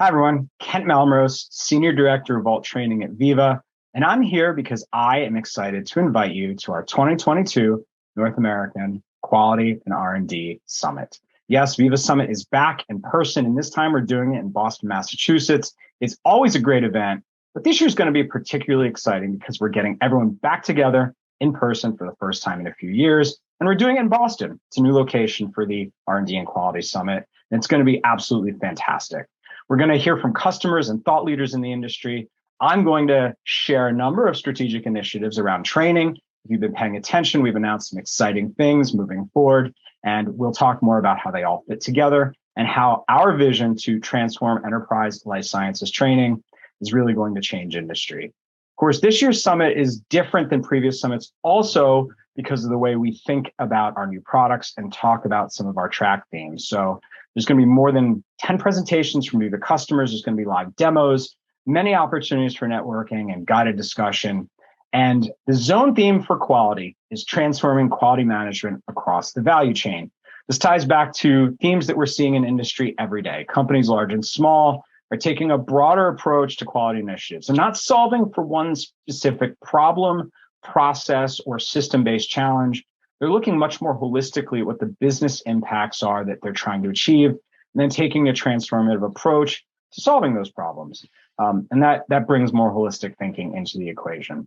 Hi, everyone. Kent Malmros, Senior Director of Vault Training at Veeva. And I'm here because I am excited to invite you to our 2022 North American Quality and R&D Summit. Yes, Veeva Summit is back in person, and this time we're doing it in Boston, Massachusetts. It's always a great event, but this year is going to be particularly exciting because we're getting everyone back together in person for the first time in a few years. And we're doing it in Boston. It's a new location for the R&D and Quality Summit, and it's going to be absolutely fantastic. We're going to hear from customers and thought leaders in the industry. I'm going to share a number of strategic initiatives around training. If you've been paying attention, we've announced some exciting things moving forward, and we'll talk more about how they all fit together and how our vision to transform enterprise life sciences training is really going to change industry. Of course, this year's summit is different than previous summits also because of the way we think about our new products and talk about some of our track themes. So there's going to be more than 10 presentations from Veeva customers. There's going to be live demos, many opportunities for networking and guided discussion. And the zone theme for quality is transforming quality management across the value chain. This ties back to themes that we're seeing in industry every day. Companies large and small are taking a broader approach to quality initiatives and not solving for one specific problem, process, or system-based challenge. They're looking much more holistically at what the business impacts are that they're trying to achieve, and then taking a transformative approach to solving those problems. And that brings more holistic thinking into the equation.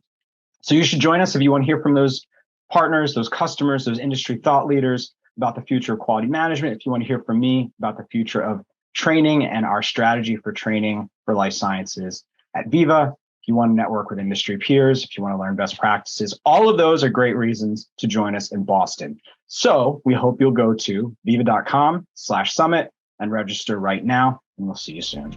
So you should join us if you want to hear from those partners, those customers, those industry thought leaders about the future of quality management. If you want to hear from me about the future of training and our strategy for training for life sciences at Veeva. If you want to network with industry peers, if you want to learn best practices, all of those are great reasons to join us in Boston. So we hope you'll go to veeva.com/summit and register right now, and we'll see you soon.